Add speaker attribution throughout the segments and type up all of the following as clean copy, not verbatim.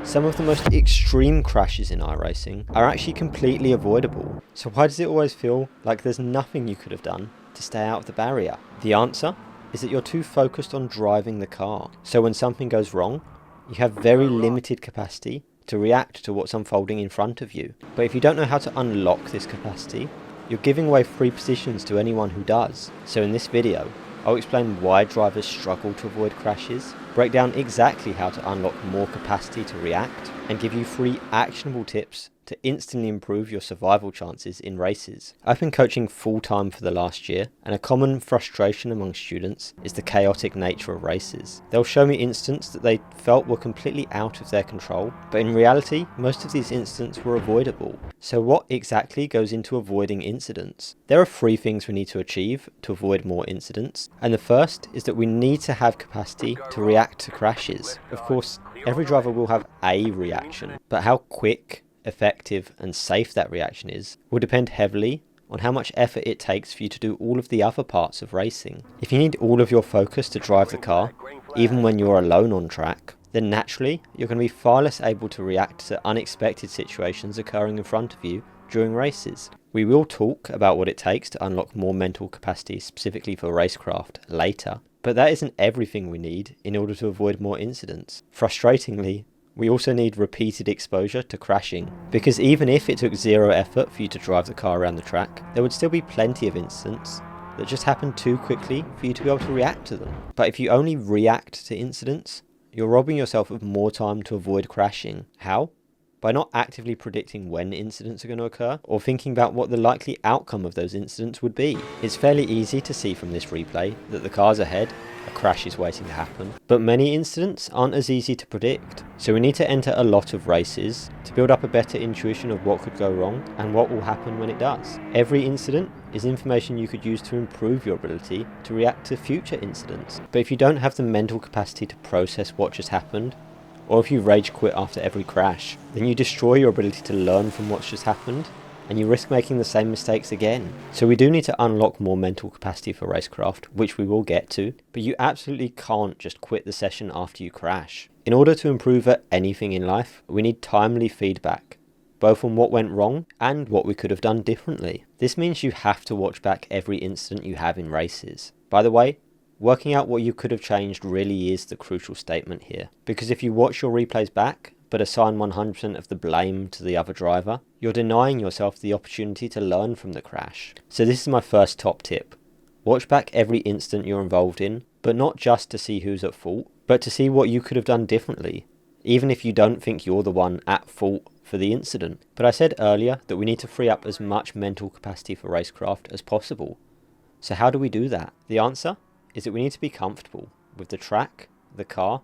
Speaker 1: Some of the most extreme crashes in iRacing are actually completely avoidable. So why does it always feel like there's nothing you could have done to stay out of the barrier? The answer is that you're too focused on driving the car. So when something goes wrong, you have very limited capacity to react to what's unfolding in front of you. But if you don't know how to unlock this capacity, you're giving away free positions to anyone who does. So in this video, I'll explain why drivers struggle to avoid crashes, break down exactly how to unlock more capacity to react, and give you 3 actionable tips to instantly improve your survival chances in races. I've been coaching full-time for the last year, and a common frustration among students is the chaotic nature of races. They'll show me incidents that they felt were completely out of their control, but in reality, most of these incidents were avoidable. So what exactly goes into avoiding incidents? There are 3 things we need to achieve to avoid more incidents, and the first is that we need to have capacity to react to crashes. Of course, every driver will have a reaction, but how quick, effective and safe that reaction is will depend heavily on how much effort it takes for you to do all of the other parts of racing. If you need all of your focus to drive the car, even when you're alone on track, then naturally you're going to be far less able to react to unexpected situations occurring in front of you during races. We will talk about what it takes to unlock more mental capacity specifically for racecraft later, but that isn't everything we need in order to avoid more incidents. Frustratingly, we also need repeated exposure to crashing, because even if it took 0 effort for you to drive the car around the track, there would still be plenty of incidents that just happen too quickly for you to be able to react to them. But if you only react to incidents, you're robbing yourself of more time to avoid crashing. How? By not actively predicting when incidents are going to occur, or thinking about what the likely outcome of those incidents would be. It's fairly easy to see from this replay that the car's ahead, a crash is waiting to happen, but many incidents aren't as easy to predict. So we need to enter a lot of races to build up a better intuition of what could go wrong and what will happen when it does. Every incident is information you could use to improve your ability to react to future incidents. But if you don't have the mental capacity to process what just happened, or if you rage quit after every crash, then you destroy your ability to learn from what's just happened, and you risk making the same mistakes again. So we do need to unlock more mental capacity for racecraft, which we will get to, but you absolutely can't just quit the session after you crash. In order to improve at anything in life, we need timely feedback, both on what went wrong and what we could have done differently. This means you have to watch back every incident you have in races. By the way, working out what you could have changed really is the crucial statement here, because if you watch your replays back, but assign 100% of the blame to the other driver, you're denying yourself the opportunity to learn from the crash. So this is my first top tip. Watch back every incident you're involved in, but not just to see who's at fault, but to see what you could have done differently, even if you don't think you're the one at fault for the incident. But I said earlier that we need to free up as much mental capacity for racecraft as possible. So how do we do that? The answer is that we need to be comfortable with the track, the car,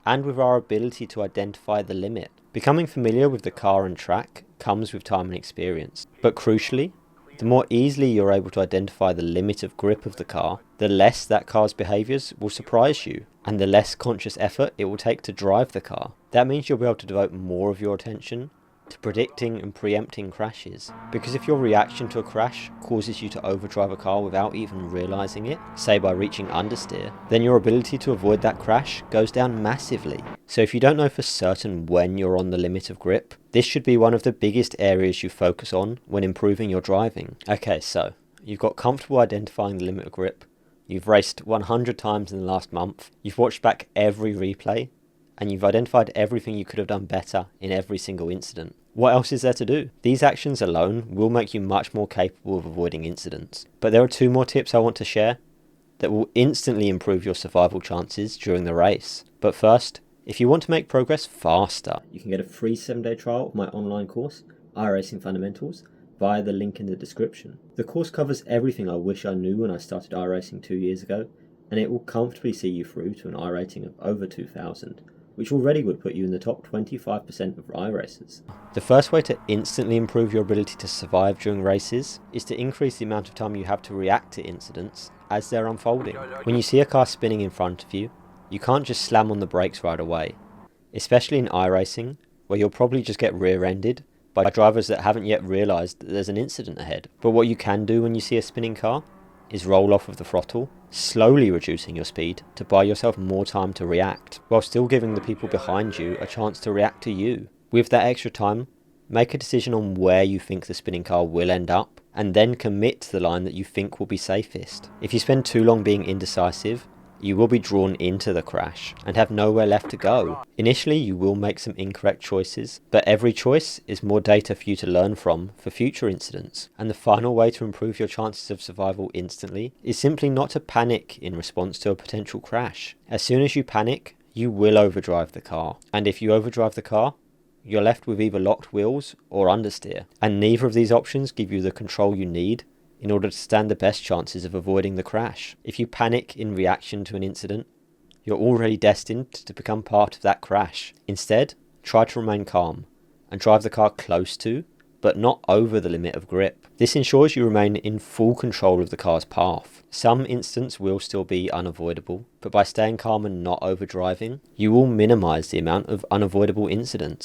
Speaker 1: and with our ability to identify the limit. Becoming familiar with the car and track comes with time and experience. But crucially, the more easily you're able to identify the limit of grip of the car, the less that car's behaviours will surprise you, and the less conscious effort it will take to drive the car. That means you'll be able to devote more of your attention to predicting and preempting crashes. Because if your reaction to a crash causes you to overdrive a car without even realising it, say by reaching understeer, then your ability to avoid that crash goes down massively. So if you don't know for certain when you're on the limit of grip, this should be one of the biggest areas you focus on when improving your driving. Okay, so you've got comfortable identifying the limit of grip, you've raced 100 times in the last month, you've watched back every replay, and you've identified everything you could have done better in every single incident. What else is there to do? These actions alone will make you much more capable of avoiding incidents. But there are 2 more tips I want to share that will instantly improve your survival chances during the race. But first, if you want to make progress faster, you can get a free 7-day trial of my online course, iRacing Fundamentals, via the link in the description. The course covers everything I wish I knew when I started iRacing 2 years ago, and it will comfortably see you through to an iRating of over 2000. Which already would put you in the top 25% of iRacers. The first way to instantly improve your ability to survive during races is to increase the amount of time you have to react to incidents as they're unfolding. When you see a car spinning in front of you, you can't just slam on the brakes right away, especially in iRacing, where you'll probably just get rear-ended by drivers that haven't yet realised that there's an incident ahead. But what you can do when you see a spinning car is roll off of the throttle, slowly reducing your speed to buy yourself more time to react, while still giving the people behind you a chance to react to you. With that extra time, make a decision on where you think the spinning car will end up, and then commit to the line that you think will be safest. If you spend too long being indecisive, you will be drawn into the crash and have nowhere left to go. Initially, you will make some incorrect choices, but every choice is more data for you to learn from for future incidents. And the final way to improve your chances of survival instantly is simply not to panic in response to a potential crash. As soon as you panic, you will overdrive the car. And if you overdrive the car, you're left with either locked wheels or understeer. And neither of these options give you the control you need in order to stand the best chances of avoiding the crash. If you panic in reaction to an incident, you're already destined to become part of that crash. Instead, try to remain calm and drive the car close to, but not over the limit of grip. This ensures you remain in full control of the car's path. Some incidents will still be unavoidable, but by staying calm and not overdriving, you will minimize the amount of unavoidable incidents.